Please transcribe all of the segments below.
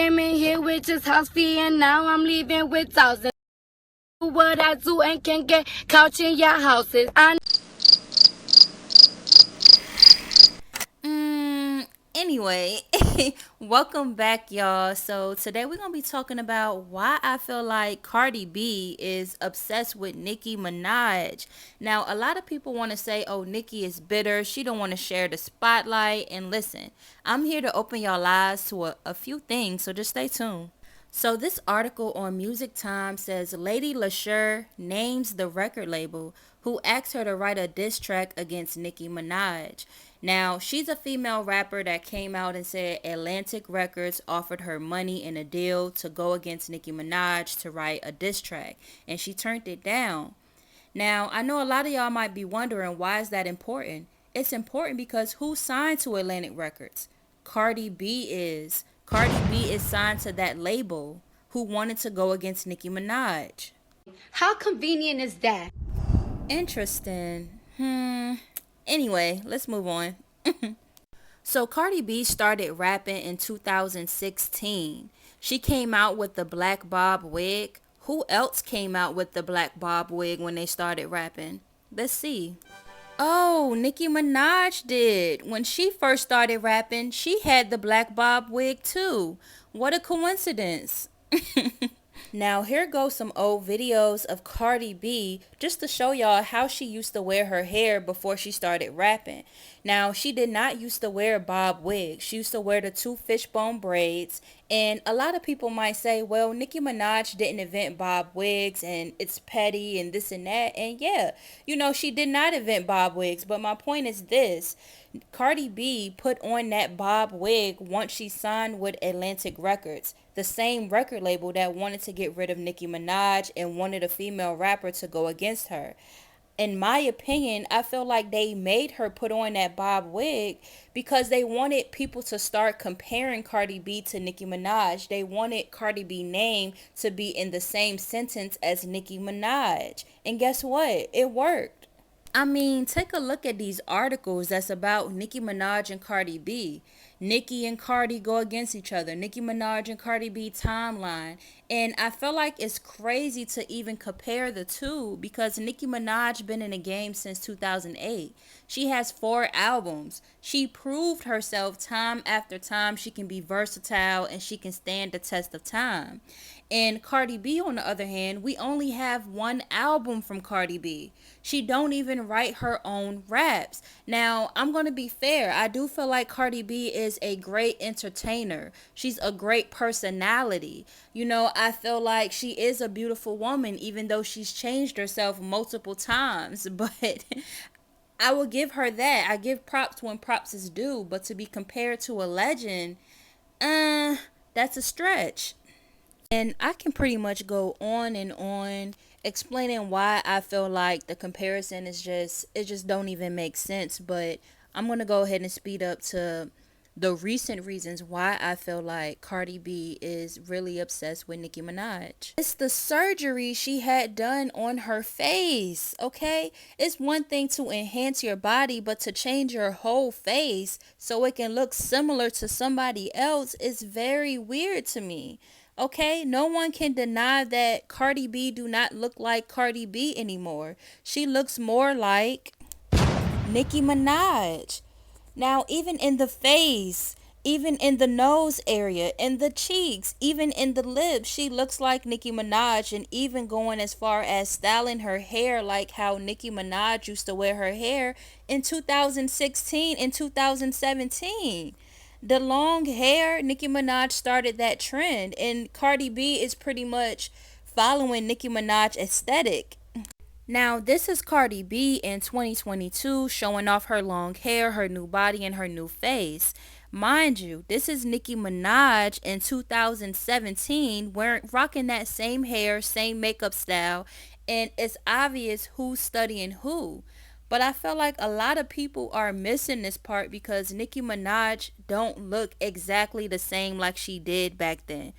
came in here with just house fee and now I'm leaving with thousands. Do what I do and can get couch in your houses. Anyway, welcome back, y'all. So today we're gonna be talking about why I feel like Cardi B is obsessed with Nicki Minaj. Now, a lot of people want to say, oh, Nicki is bitter, she don't want to share the spotlight. And listen, I'm here to open y'all eyes to a few things, so just stay tuned. So this article on Music Time says Lady LaSure names the record label who asked her to write a diss track against Nicki Minaj. Now, she's a female rapper that came out and said Atlantic Records offered her money and a deal to go against Nicki Minaj to write a diss track, and she turned it down. Now, I know a lot of y'all might be wondering, why is that important? It's important because who signed to Atlantic Records? Cardi B is. Cardi B is signed to that label who wanted to go against Nicki Minaj. How convenient is that? Interesting. Anyway, let's move on. So Cardi B started rapping in 2016. She came out with the black bob wig. Who else came out with the black bob wig when they started rapping? Let's see. Oh, Nicki Minaj did. When she first started rapping, she had the black bob wig too. What a coincidence. Now here goes some old videos of Cardi B just to show y'all how she used to wear her hair before she started rapping. Now she did not used to wear a bob wig. She used to wear the two fishbone braids, and a lot of people might say, well, Nicki Minaj didn't invent bob wigs and it's petty and this and that. And yeah, she did not invent bob wigs, but my point is this. Cardi B put on that bob wig once she signed with Atlantic Records, the same record label that wanted to get rid of Nicki Minaj and wanted a female rapper to go against her. In my opinion, I feel like they made her put on that bob wig because they wanted people to start comparing Cardi B to Nicki Minaj. They wanted Cardi B name to be in the same sentence as Nicki Minaj. And guess what? It worked. I mean, take a look at these articles that's about Nicki Minaj and Cardi B. Nicki and Cardi go against each other. Nicki Minaj and Cardi B timeline. And I feel like it's crazy to even compare the two because Nicki Minaj been in the game since 2008. She has 4 albums. She proved herself time after time she can be versatile and she can stand the test of time. And Cardi B, on the other hand, we only have 1 album from Cardi B. She don't even write her own raps. Now, I'm going to be fair. I do feel like Cardi B is a great entertainer. She's a great personality. I feel like she is a beautiful woman, even though she's changed herself multiple times. But I will give her that. I give props when props is due. But to be compared to a legend, that's a stretch. And I can pretty much go on and on explaining why I feel like the comparison is it just don't even make sense. But I'm going to go ahead and speed up to the recent reasons why I feel like Cardi B is really obsessed with Nicki Minaj. It's the surgery she had done on her face, okay? It's one thing to enhance your body, but to change your whole face so it can look similar to somebody else is very weird to me. Okay, no one can deny that Cardi B do not look like Cardi B anymore. She looks more like Nicki Minaj. Now, even in the face, even in the nose area, in the cheeks, even in the lips, she looks like Nicki Minaj, and even going as far as styling her hair like how Nicki Minaj used to wear her hair in 2016 and 2017. The long hair, Nicki Minaj started that trend, and Cardi B is pretty much following Nicki Minaj aesthetic. Now, this is Cardi B in 2022 showing off her long hair, her new body, and her new face. Mind you, this is Nicki Minaj in 2017 rocking that same hair, same makeup style, and it's obvious who's studying who. But I feel like a lot of people are missing this part because Nicki Minaj don't look exactly the same like she did back then.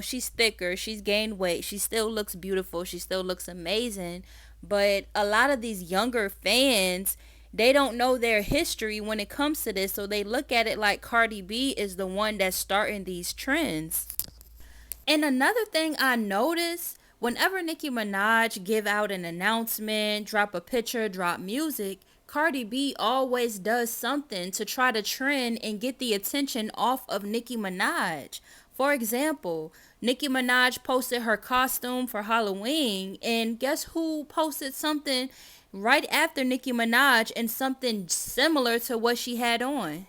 She's thicker, she's gained weight, she still looks beautiful, she still looks amazing. But a lot of these younger fans, they don't know their history when it comes to this. So they look at it like Cardi B is the one that's starting these trends. And another thing I noticed, whenever Nicki Minaj give out an announcement, drop a picture, drop music, Cardi B always does something to try to trend and get the attention off of Nicki Minaj. For example, Nicki Minaj posted her costume for Halloween, and guess who posted something right after Nicki Minaj and something similar to what she had on?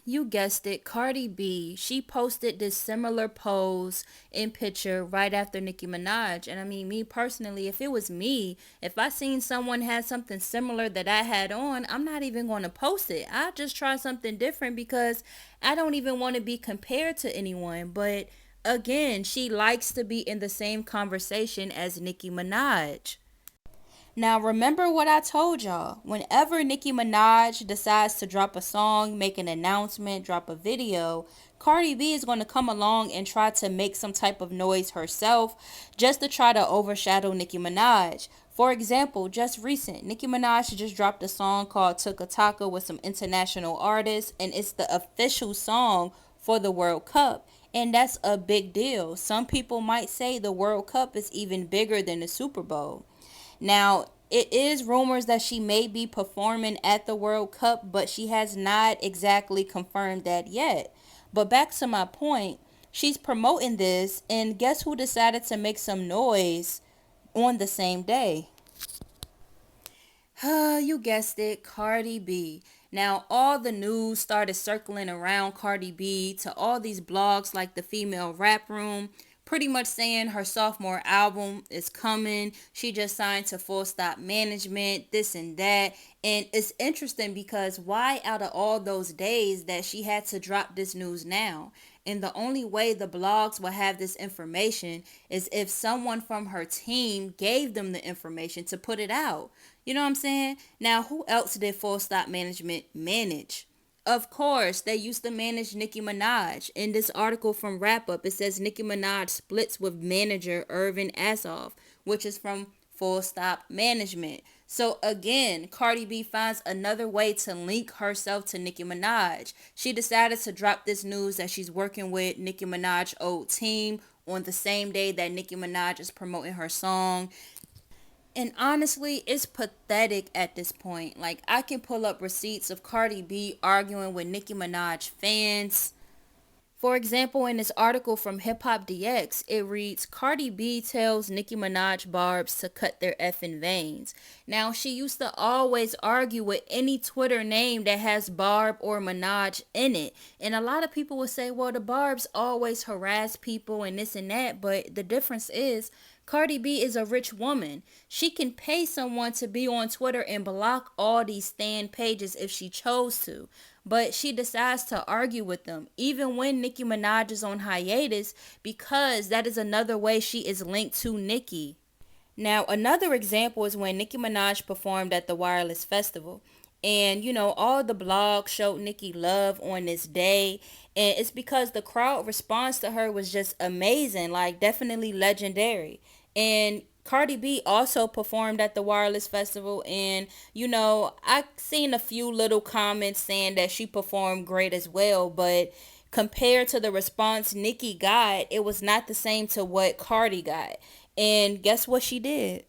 You guessed it, Cardi B. She posted this similar pose and picture right after Nicki Minaj. And I mean, me personally, if it was me, if I seen someone had something similar that I had on, I'm not even going to post it. I just try something different because I don't even want to be compared to anyone. But again, she likes to be in the same conversation as Nicki Minaj. Now, remember what I told y'all. Whenever Nicki Minaj decides to drop a song, make an announcement, drop a video, Cardi B is going to come along and try to make some type of noise herself just to try to overshadow Nicki Minaj. For example, just recent, Nicki Minaj just dropped a song called Tuka Taka with some international artists, and it's the official song for the World Cup. And that's a big deal. Some people might say the World Cup is even bigger than the Super Bowl. Now, it is rumors that she may be performing at the World Cup, but she has not exactly confirmed that yet. But back to my point, she's promoting this, and guess who decided to make some noise on the same day? You guessed it, Cardi B. Now, all the news started circling around Cardi B to all these blogs like the Female Rap Room, pretty much saying her sophomore album is coming. She just signed to Full Stop Management, this and that. And it's interesting because why out of all those days that she had to drop this news now? And the only way the blogs will have this information is if someone from her team gave them the information to put it out. You know what I'm saying? Now, who else did Full Stop Management manage? Of course, they used to manage Nicki Minaj. In this article from Wrap Up, it says Nicki Minaj splits with manager Irvin Azoff, which is from Full Stop Management. So again, Cardi B finds another way to link herself to Nicki Minaj. She decided to drop this news that she's working with Nicki Minaj's old team on the same day that Nicki Minaj is promoting her song. And honestly, it's pathetic at this point. Like, I can pull up receipts of Cardi B arguing with Nicki Minaj fans. For example, in this article from Hip Hop DX, it reads, Cardi B tells Nicki Minaj barbs to cut their effing veins. Now, she used to always argue with any Twitter name that has Barb or Minaj in it. And a lot of people would say, well, the barbs always harass people and this and that. But the difference is, Cardi B is a rich woman. She can pay someone to be on Twitter and block all these stan pages if she chose to. But she decides to argue with them, even when Nicki Minaj is on hiatus, because that is another way she is linked to Nicki. Now, another example is when Nicki Minaj performed at the Wireless Festival. And, you know, all the blogs showed Nicki love on this day. And it's because the crowd response to her was just amazing, like definitely legendary. And Cardi B also performed at the Wireless Festival, and you know, I seen a few little comments saying that she performed great as well, but compared to the response Nicki got, it was not the same to what Cardi got. And guess what she did?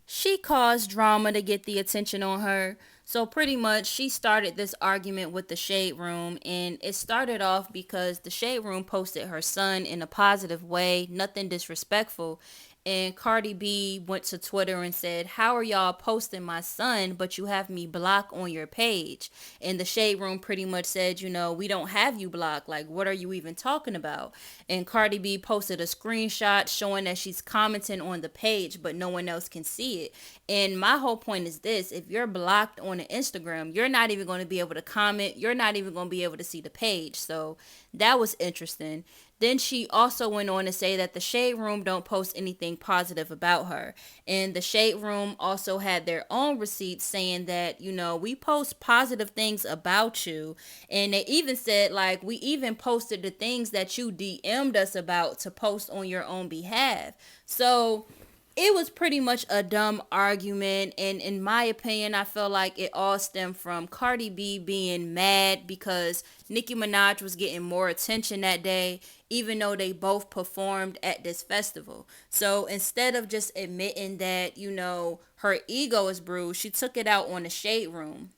She caused drama to get the attention on her. So pretty much she started this argument with the Shade Room, and it started off because the Shade Room posted her son in a positive way, nothing disrespectful. And Cardi B went to Twitter and said, how are y'all posting my son, but you have me blocked on your page? And the Shade Room pretty much said, you know, we don't have you blocked. Like, what are you even talking about? And Cardi B posted a screenshot showing that she's commenting on the page, but no one else can see it. And my whole point is this: if you're blocked on an Instagram, you're not even going to be able to comment. You're not even going to be able to see the page. So that was interesting. Then she also went on to say that the Shade Room don't post anything positive about her. And the Shade Room also had their own receipts saying that, you know, we post positive things about you. And they even said, like, we even posted the things that you DM'd us about to post on your own behalf. So it was pretty much a dumb argument, and in my opinion I feel like it all stemmed from Cardi B being mad because Nicki Minaj was getting more attention that day, even though they both performed at this festival. So instead of just admitting that, her ego is bruised, she took it out on the Shade Room,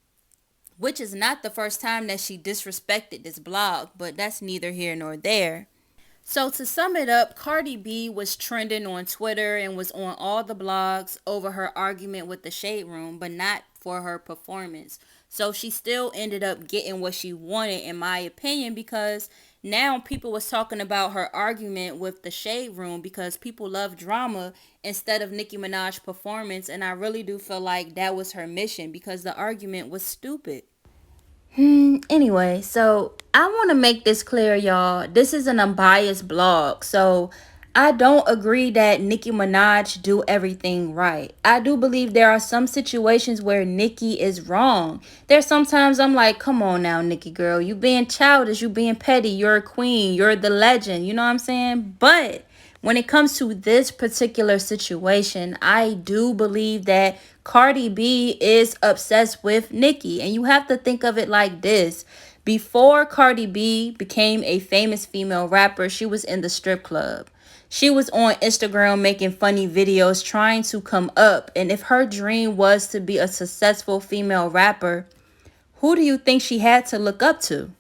which is not the first time that she disrespected this blog, but that's neither here nor there. So to sum it up, Cardi B was trending on Twitter and was on all the blogs over her argument with the Shade Room, but not for her performance. So she still ended up getting what she wanted, in my opinion, because now people was talking about her argument with the Shade Room because people love drama instead of Nicki Minaj performance, and I really do feel like that was her mission because the argument was stupid. Anyway, so I want to make this clear, y'all. This is an unbiased blog. So I don't agree that Nicki Minaj do everything right. I do believe there are some situations where Nicki is wrong. There's sometimes I'm like, come on now, Nicki girl. You being childish, you being petty, you're a queen, you're the legend. You know what I'm saying? But when it comes to this particular situation, I do believe that Cardi B is obsessed with Nicki. And you have to think of it like this. Before Cardi B became a famous female rapper, she was in the strip club. She was on Instagram making funny videos trying to come up. And if her dream was to be a successful female rapper, who do you think she had to look up to?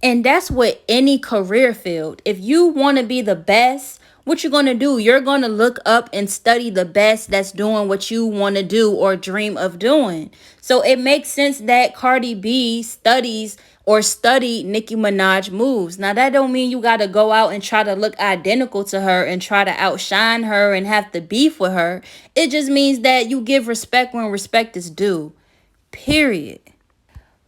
And that's what any career field. If you want to be the best, what you're going to do, you're going to look up and study the best that's doing what you want to do or dream of doing. So it makes sense that Cardi B studies or studied Nicki Minaj moves. Now that don't mean you got to go out and try to look identical to her and try to outshine her and have to beef with her. It just means that you give respect when respect is due. Period.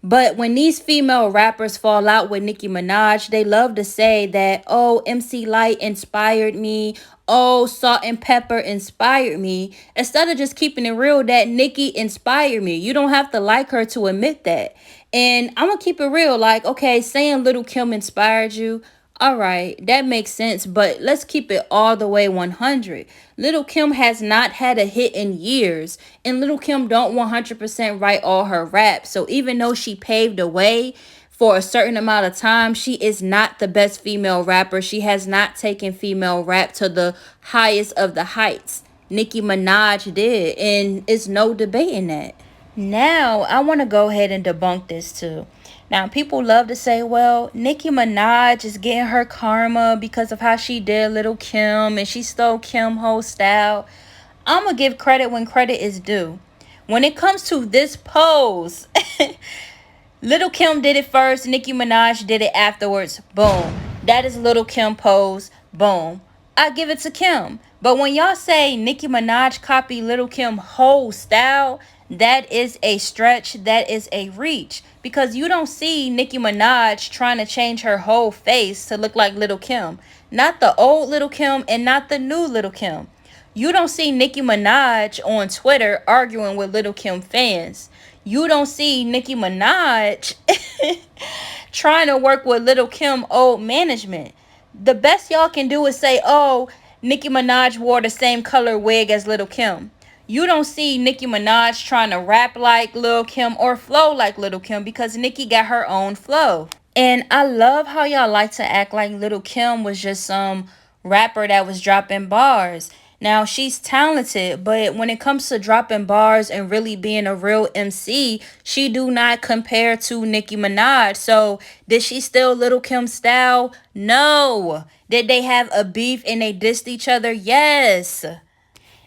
But when these female rappers fall out with Nicki Minaj, they love to say that, oh, MC Light inspired me. Oh, Salt and Pepper inspired me. Instead of just keeping it real that Nicki inspired me. You don't have to like her to admit that. And I'm going to keep it real. Like, okay, saying Little Kim inspired you. All right, that makes sense, but let's keep it all the way 100. Little Kim has not had a hit in years, and Little Kim don't 100% write all her raps. So even though she paved the way for a certain amount of time, she is not the best female rapper. She has not taken female rap to the highest of the heights. Nicki Minaj did, and it's no debating that. Now, I want to go ahead and debunk this too. Now, people love to say, well, Nicki Minaj is getting her karma because of how she did Little Kim and she stole Kim whole style. I'm going to give credit when credit is due. When it comes to this pose, Little Kim did it first. Nicki Minaj did it afterwards. Boom. That is Little Kim pose. Boom. I give it to Kim. But when y'all say Nicki Minaj copied Little Kim whole style, that is a stretch. That is a reach. Because you don't see Nicki Minaj trying to change her whole face to look like Little Kim. Not the old Little Kim and not the new Little Kim. You don't see Nicki Minaj on Twitter arguing with Little Kim fans. You don't see Nicki Minaj trying to work with Little Kim old management. The best y'all can do is say, oh, Nicki Minaj wore the same color wig as Little Kim. You don't see Nicki Minaj trying to rap like Lil Kim or flow like Little Kim because Nicki got her own flow. And I love how y'all like to act like Little Kim was just some rapper that was dropping bars. Now, she's talented, but when it comes to dropping bars and really being a real MC, she do not compare to Nicki Minaj. So, did she steal Little Kim's style? No. Did they have a beef and they dissed each other? Yes.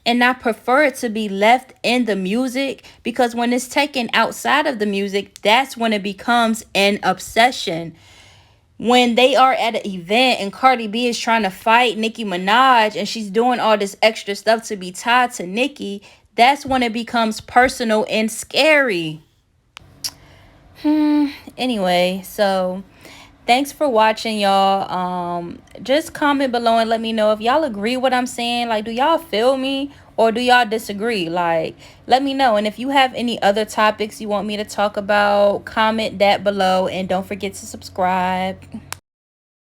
And I prefer it to be left in the music because when it's taken outside of the music, that's when it becomes an obsession. When they are at an event and Cardi B is trying to fight Nicki Minaj and she's doing all this extra stuff to be tied to Nicki, that's when it becomes personal and scary. Anyway, so thanks for watching, y'all. Just comment below and let me know if y'all agree what I'm saying. Like, do y'all feel me or do y'all disagree? Like, let me know. And if you have any other topics you want me to talk about, comment that below and don't forget to subscribe.